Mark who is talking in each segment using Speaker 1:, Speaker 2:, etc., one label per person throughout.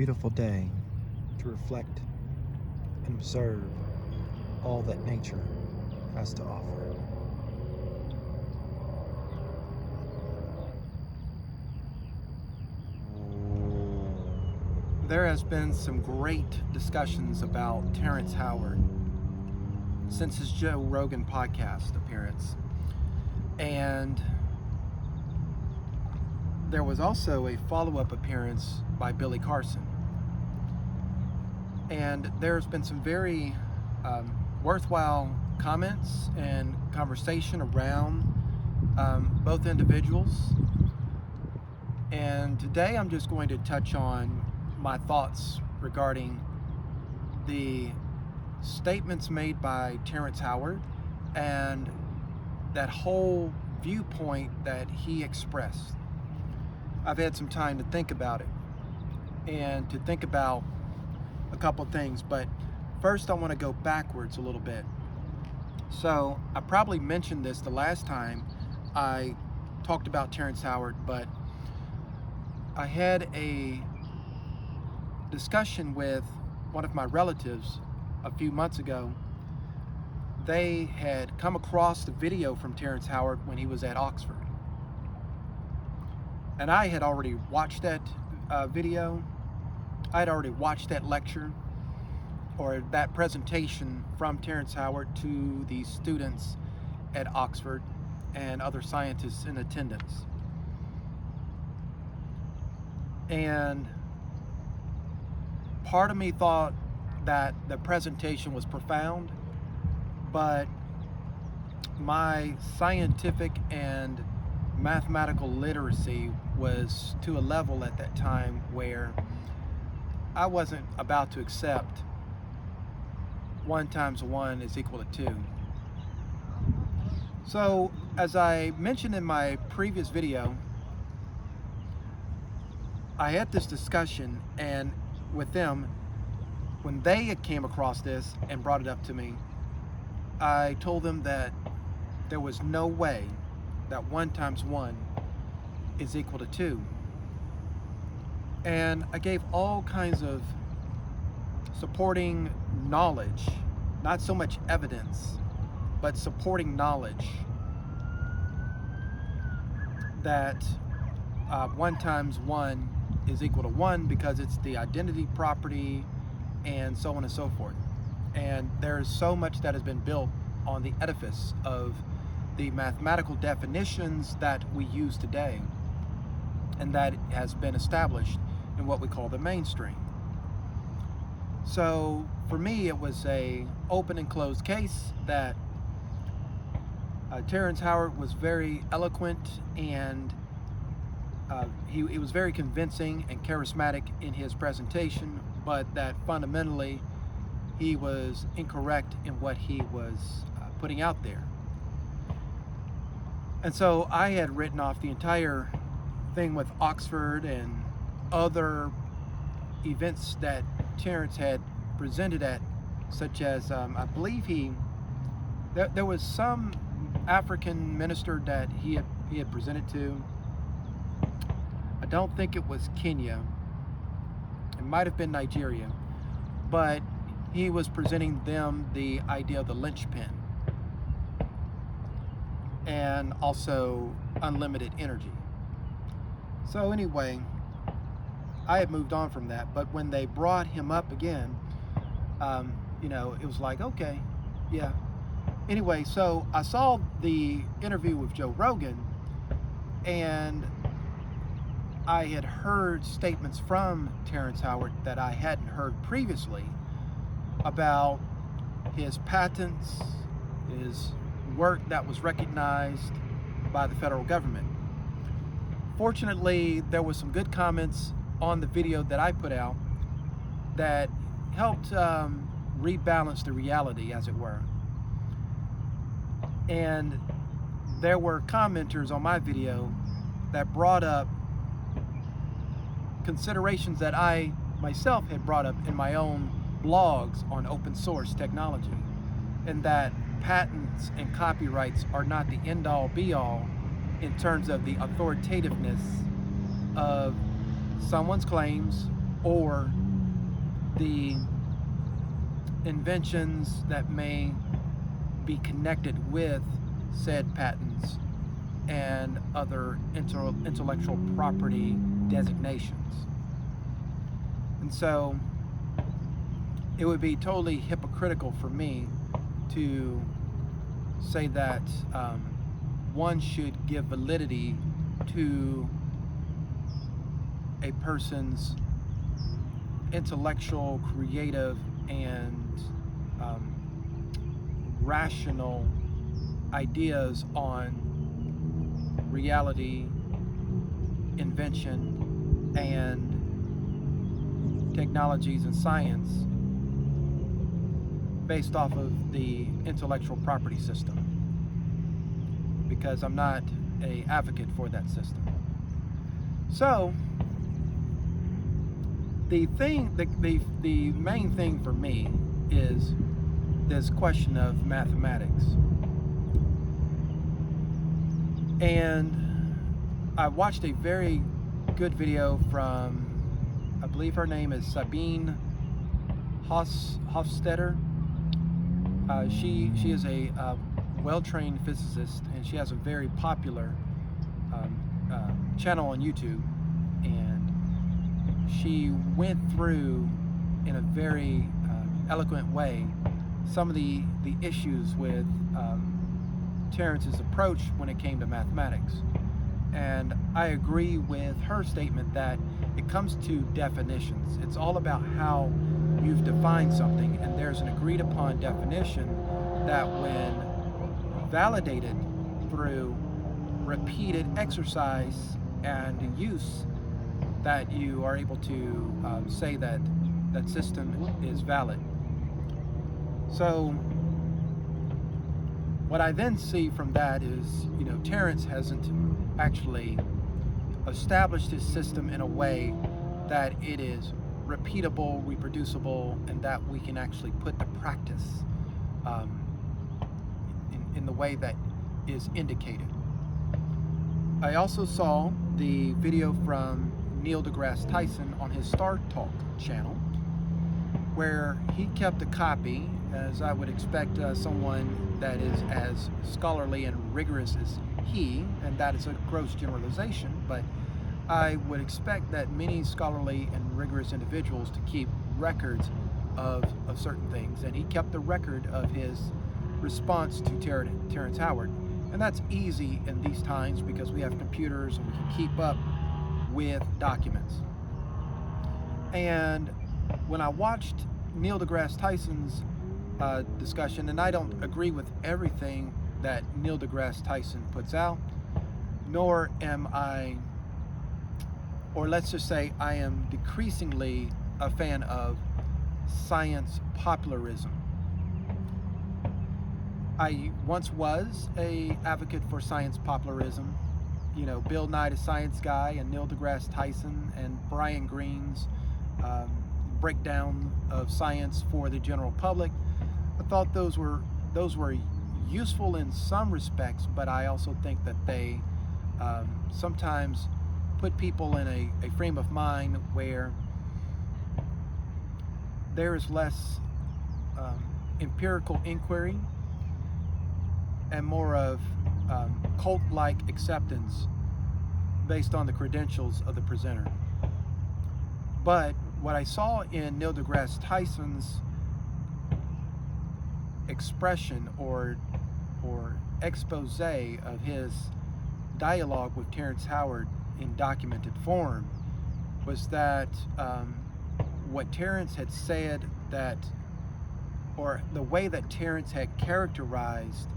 Speaker 1: beautiful day to reflect and observe all that nature has to offer.
Speaker 2: There has been some great discussions about Terrance Howard since his Joe Rogan podcast appearance. And there was also a follow-up appearance by Billy Carson. And there's been some very worthwhile comments and conversation around both individuals. And today I'm just going to touch on my thoughts regarding the statements made by Terrance Howard and that whole viewpoint that he expressed. I've had some time to think about it and to think about a couple things, but first I want to go backwards a little bit. So I probably mentioned this the last time I talked about Terrance Howard, but I had a discussion with one of my relatives a few months ago. They had come across the video from Terrance Howard when he was at Oxford. And I had already watched that video. I had already watched that lecture or that presentation from Terrance Howard to the students at Oxford and other scientists in attendance. And part of me thought that the presentation was profound, but my scientific and mathematical literacy was to a level at that time where I wasn't about to accept 1 times 1 is equal to 2. So, as I mentioned in my previous video, I had this discussion, and with them, when they came across this and brought it up to me, I told them that there was no way that 1 times 1 is equal to 2. And I gave all kinds of supporting knowledge, not so much evidence, but supporting knowledge that 1 times 1 is equal to 1 because it's the identity property and so on and so forth. And there's so much that has been built on the edifice of the mathematical definitions that we use today, and that has been established in what we call the mainstream. So for me, it was a open and closed case that Terrance Howard was very eloquent, and he was very convincing and charismatic in his presentation, but that fundamentally he was incorrect in what he was putting out there. And so I had written off the entire thing with Oxford and other events that Terrance had presented at, such as I believe there was some African minister that he had presented to. I don't think it was Kenya. It might have been Nigeria, but he was presenting them the idea of the linchpin and also unlimited energy. So anyway, I had moved on from that, but when they brought him up again, it was like, okay, yeah. Anyway, so I saw the interview with Joe Rogan, and I had heard statements from Terrance Howard that I hadn't heard previously about his patents, his work that was recognized by the federal government. Fortunately, there was some good comments on the video that I put out that helped rebalance the reality, as it were. And there were commenters on my video that brought up considerations that I myself had brought up in my own blogs on open source technology, and that patents and copyrights are not the end-all be-all in terms of the authoritativeness of someone's claims or the inventions that may be connected with said patents and other intellectual property designations. And so it would be totally hypocritical for me to say that one should give validity to a person's intellectual, creative, and rational ideas on reality, invention, and technologies and science based off of the intellectual property system, because I'm not an advocate for that system. So the main thing for me is this question of mathematics. And I watched a very good video from, I believe her name is Sabine Hofstetter. She is a well-trained physicist, and she has a very popular channel on YouTube. And she went through, in a very eloquent way, some of the issues with Terrance's approach when it came to mathematics. And I agree with her statement that it comes to definitions. It's all about how you've defined something, and there's an agreed upon definition that, when validated through repeated exercise and use, that you are able to say that that system is valid. So what I then see from that is, Terrance hasn't actually established his system in a way that it is repeatable, reproducible, and that we can actually put to practice in the way that is indicated. I also saw the video from Neil deGrasse Tyson on his Star Talk channel, where he kept a copy, as I would expect someone that is as scholarly and rigorous as he, and that is a gross generalization, but I would expect that many scholarly and rigorous individuals to keep records of certain things, and he kept the record of his response to Terrance Howard. And that's easy in these times because we have computers and we can keep up with documents. And when I watched Neil deGrasse Tyson's discussion, and I don't agree with everything that Neil deGrasse Tyson puts out, nor am I, or let's just say I am decreasingly a fan of science popularism. I once was a advocate for science popularism. Bill Nye the Science Guy and Neil deGrasse Tyson and Brian Greene's breakdown of science for the general public. I thought those were useful in some respects, but I also think that they sometimes put people in a frame of mind where there is less empirical inquiry and more of cult-like acceptance based on the credentials of the presenter. But what I saw in Neil deGrasse Tyson's expression or expose of his dialogue with Terrance Howard in documented form was that what Terrance had said, that, or the way that Terrance had characterized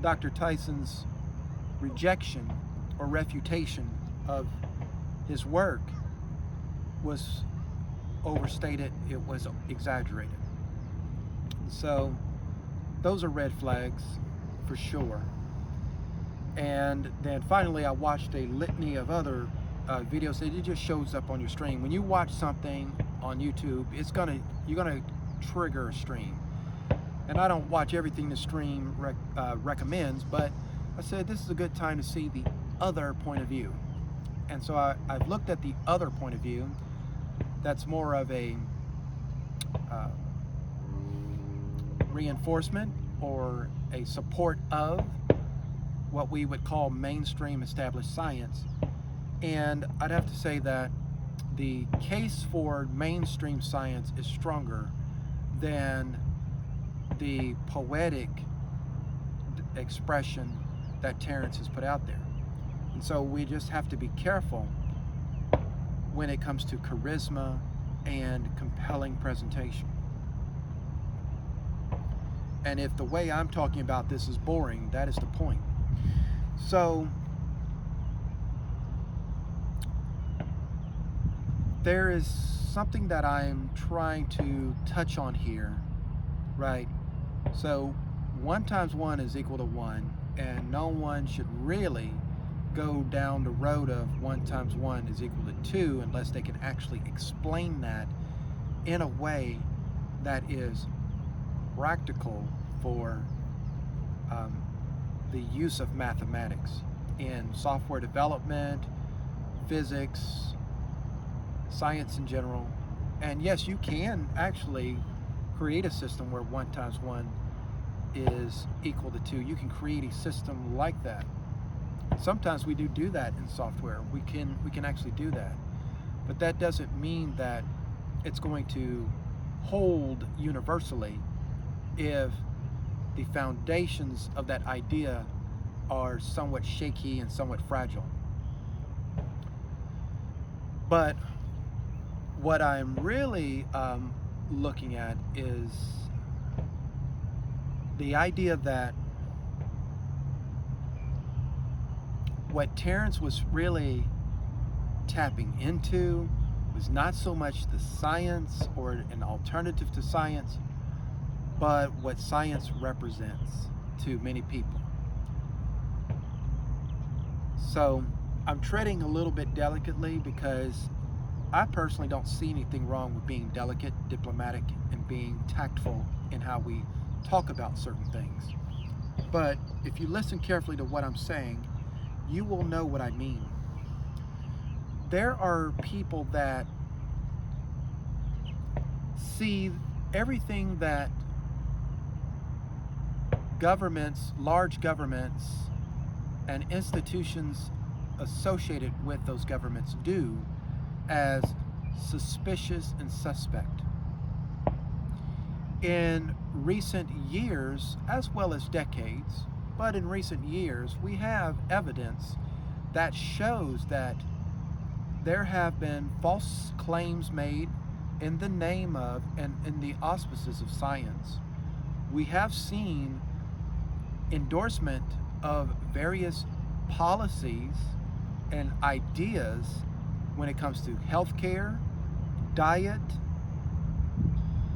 Speaker 2: Dr. Tyson's rejection or refutation of his work was overstated, it was exaggerated. So those are red flags for sure. And then finally I watched a litany of other videos that it just shows up on your stream. When you watch something on YouTube, you're gonna trigger a stream. And I don't watch everything the stream recommends, but I said this is a good time to see the other point of view. And so I've looked at the other point of view that's more of a uh, reinforcement or a support of what we would call mainstream established science. And I'd have to say that the case for mainstream science is stronger than the poetic expression that Terrance has put out there. And so we just have to be careful when it comes to charisma and compelling presentation. And if the way I'm talking about this is boring, that is the point. So there is something that I'm trying to touch on here, right? So 1 times 1 is equal to 1, and no one should really go down the road of 1 times 1 is equal to 2 unless they can actually explain that in a way that is practical for the use of mathematics in software development, physics, science in general. And yes, you can actually create a system where 1 times 1 is equal to 2. You can create a system like that. Sometimes we do that in software. We can actually do that. But that doesn't mean that it's going to hold universally if the foundations of that idea are somewhat shaky and somewhat fragile. But what I'm really looking at is the idea that what Terrance was really tapping into was not so much the science or an alternative to science, but what science represents to many people. So I'm treading a little bit delicately because I personally don't see anything wrong with being delicate, diplomatic, and being tactful in how we talk about certain things. But if you listen carefully to what I'm saying, you will know what I mean. There are people that see everything that governments, large governments, and institutions associated with those governments do as suspicious and suspect. In recent years, as well as decades, but in recent years, we have evidence that shows that there have been false claims made in the name of and in the auspices of science. We have seen endorsement of various policies and ideas when it comes to healthcare, diet,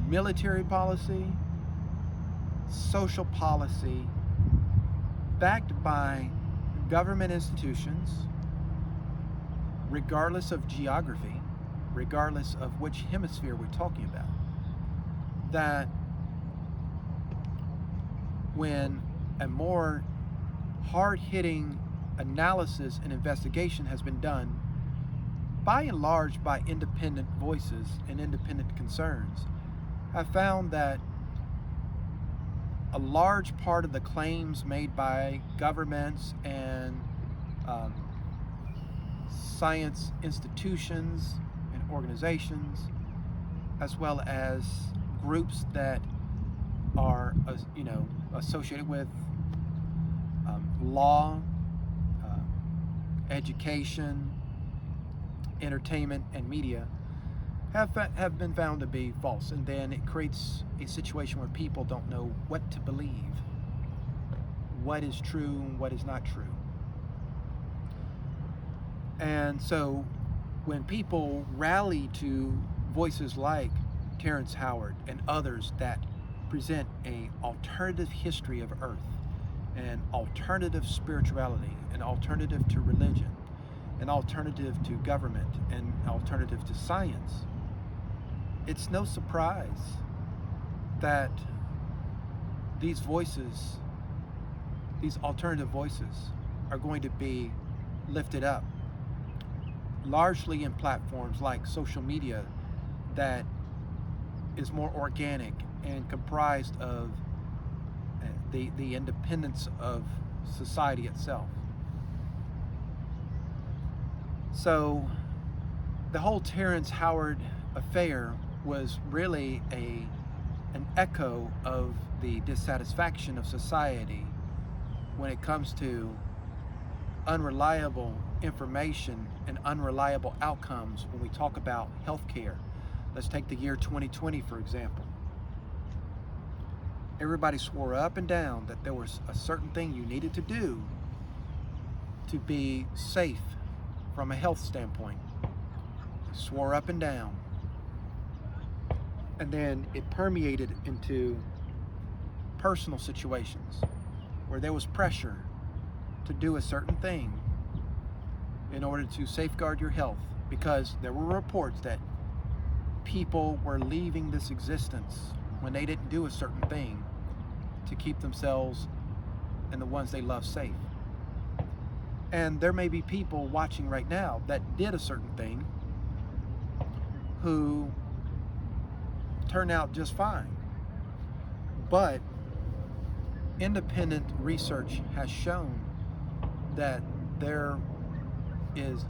Speaker 2: military policy, social policy, backed by government institutions, regardless of geography, regardless of which hemisphere we're talking about, that when a more hard-hitting analysis and investigation has been done, by and large by independent voices and independent concerns, I found that a large part of the claims made by governments and science institutions and organizations, as well as groups that are associated with law, education, entertainment, and media, have been found to be false. And then it creates a situation where people don't know what to believe, what is true and what is not true. And so when people rally to voices like Terrance Howard and others that present an alternative history of Earth, an alternative spirituality, an alternative to religion, an alternative to government, an alternative to science, it's no surprise that these voices, these alternative voices, are going to be lifted up largely in platforms like social media that is more organic and comprised of the independence of society itself. So the whole Terrance Howard affair was really an echo of the dissatisfaction of society when it comes to unreliable information and unreliable outcomes when we talk about healthcare. Let's take the year 2020, for example. Everybody swore up and down that there was a certain thing you needed to do to be safe from a health standpoint. They swore up and down. And then it permeated into personal situations where there was pressure to do a certain thing in order to safeguard your health, because there were reports that people were leaving this existence when they didn't do a certain thing to keep themselves and the ones they love safe. And there may be people watching right now that did a certain thing who turned out just fine. But independent research has shown that there is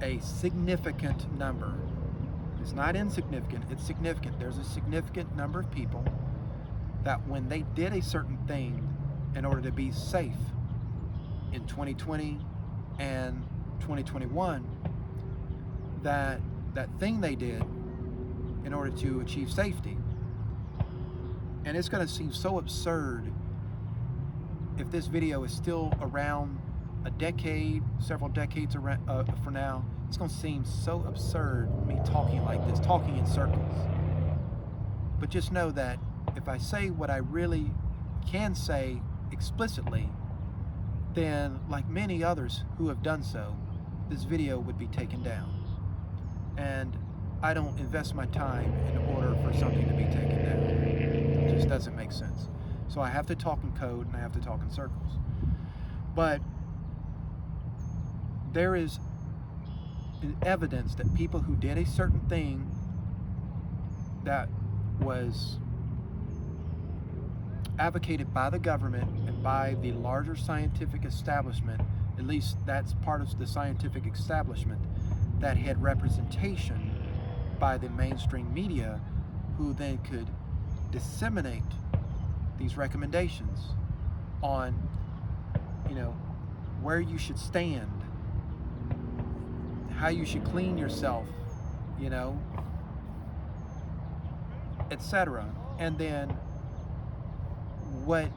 Speaker 2: a significant number. It's not insignificant, it's significant. There's a significant number of people that when they did a certain thing in order to be safe in 2020 and 2021, that thing they did in order to achieve safety. And it's going to seem so absurd if this video is still around a decade, several decades from now. It's going to seem so absurd, me talking like this, talking in circles. But just know that if I say what I really can say explicitly, then like many others who have done so, this video would be taken down. And I don't invest my time in order for something to be taken down. It just doesn't make sense. So I have to talk in code and I have to talk in circles. But there is evidence that people who did a certain thing that was advocated by the government and by the larger scientific establishment, at least that's part of the scientific establishment, that had representation by the mainstream media, who then could disseminate these recommendations on, where you should stand, how you should clean yourself, etc. And then what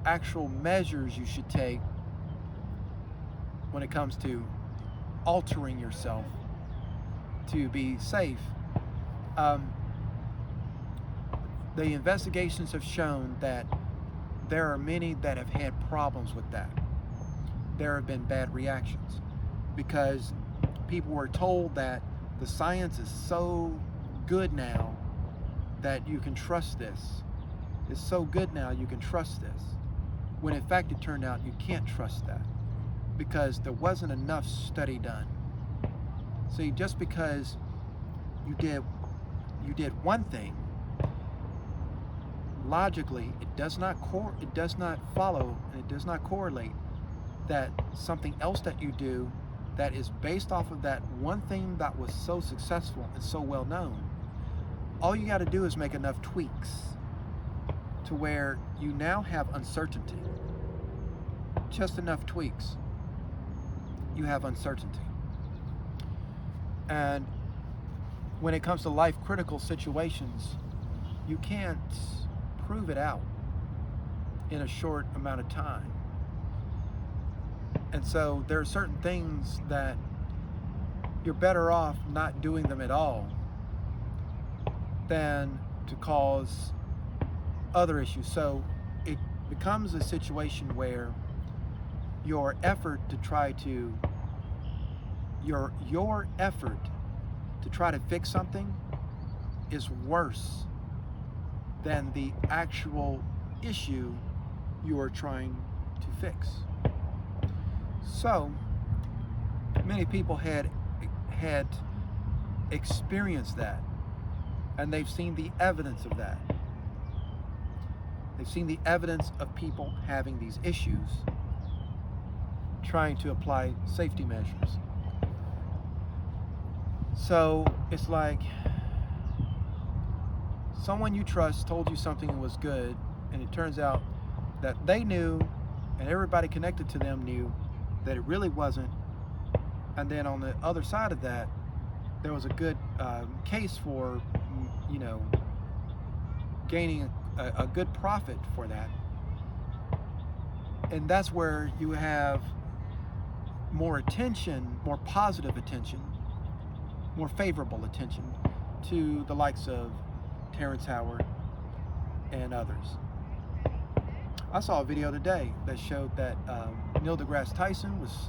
Speaker 2: actual measures you should take when it comes to altering yourself to be safe. The investigations have shown that there are many that have had problems with that. There have been bad reactions because people were told that the science is so good now that you can trust this. It's so good now you can trust this. When in fact it turned out you can't trust that because there wasn't enough study done. See, just because you did one thing, logically it does not follow and it does not correlate that something else that you do that is based off of that one thing that was so successful and so well known, all you got to do is make enough tweaks to where you now have uncertainty. Just enough tweaks, you have uncertainty. And when it comes to life critical situations, you can't prove it out in a short amount of time. And so there are certain things that you're better off not doing them at all than to cause other issues. So it becomes a situation where your effort to try to fix something is worse than the actual issue you are trying to fix. So many people had had experienced that, and they've seen the evidence of that. They've seen the evidence of people having these issues, trying to apply safety measures. So it's like someone you trust told you something was good, and it turns out that they knew, and everybody connected to them knew, that it really wasn't. And then on the other side of that, there was a good case for, gaining a good profit for that. And that's where you have more attention, more positive attention, more favorable attention to the likes of Terrance Howard and others. I saw a video today that showed that Neil deGrasse Tyson was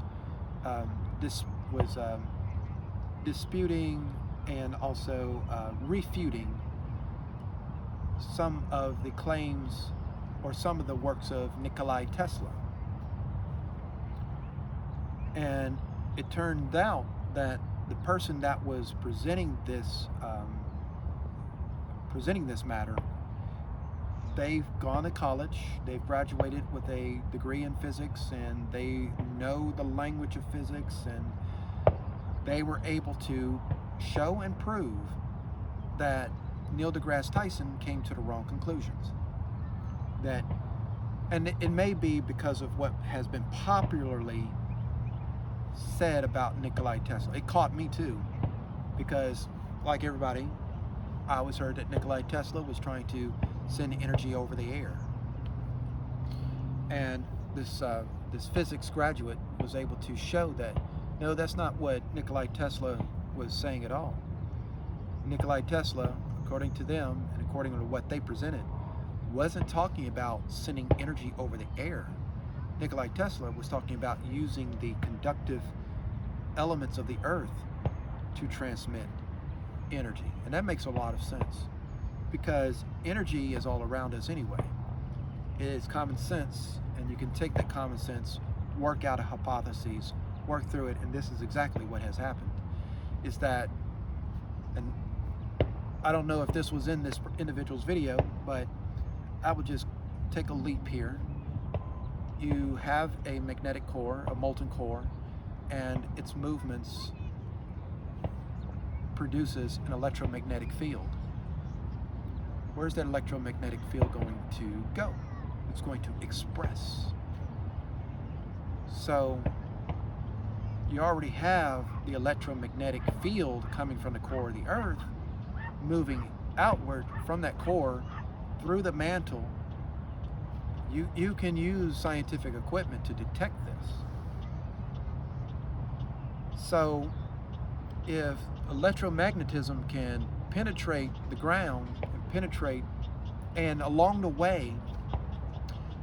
Speaker 2: disputing and also refuting some of the claims or some of the works of Nikola Tesla. And it turned out that the person that was presenting this matter, they've gone to college, they've graduated with a degree in physics, and they know the language of physics, and they were able to show and prove that Neil deGrasse Tyson came to the wrong conclusions. And it may be because of what has been popularly said about Nikola Tesla. It caught me too, because like everybody, I always heard that Nikola Tesla was trying to send energy over the air. And this physics graduate was able to show that, no, that's not what Nikola Tesla was saying at all. Nikola Tesla, according to them and according to what they presented, wasn't talking about sending energy over the air. Nikola Tesla was talking about using the conductive elements of the earth to transmit energy. And that makes a lot of sense, because energy is all around us anyway. It is common sense, and you can take that common sense, work out a hypothesis, work through it, and this is exactly what has happened. Is that, and I don't know if this was in this individual's video, but I would just take a leap here. You have a magnetic core, a molten core, and its movements produces an electromagnetic field. Where's that electromagnetic field going to go? It's going to express. So you already have the electromagnetic field coming from the core of the earth, moving outward from that core through the mantle. You can use scientific equipment to detect this. So if electromagnetism can penetrate the ground and penetrate, and along the way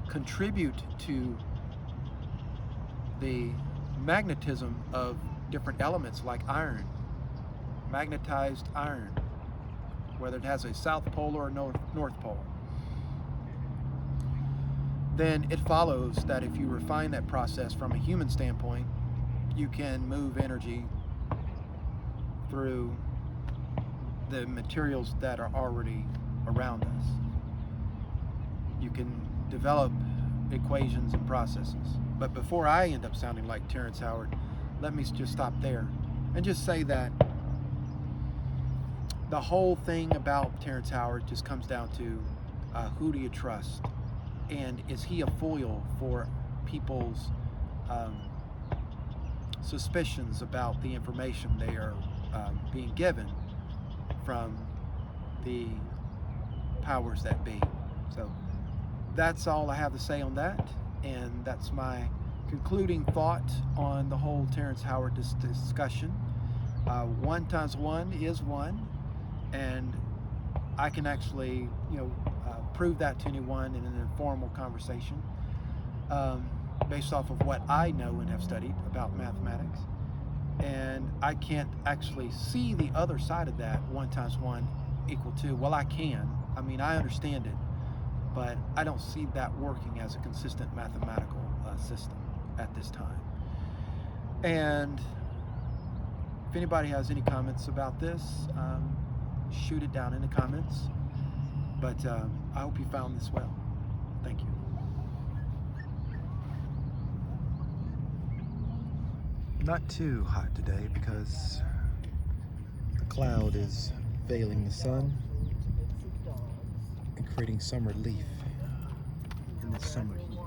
Speaker 2: contribute to the magnetism of different elements like iron, magnetized iron, whether it has a south pole or a north pole, then it follows that if you refine that process from a human standpoint, you can move energy through the materials that are already around us. You can develop equations and processes. But before I end up sounding like Terrance Howard, let me just stop there and just say that the whole thing about Terrance Howard just comes down to who do you trust? And is he a foil for people's suspicions about the information they are being given from the powers that be? So that's all I have to say on that, and that's my concluding thought on the whole Terrance Howard discussion. 1 times 1 is 1, and I can actually, prove that to anyone in an informal conversation, based off of what I know and have studied about mathematics. And I can't actually see the other side of that, 1 times 1 equal 2. Well, I can. I mean, I understand it, but I don't see that working as a consistent mathematical system at this time. And if anybody has any comments about this, shoot it down in the comments. But I hope you found this well. Thank you.
Speaker 1: Not too hot today because the cloud is veiling the sun and creating some relief in the summer heat.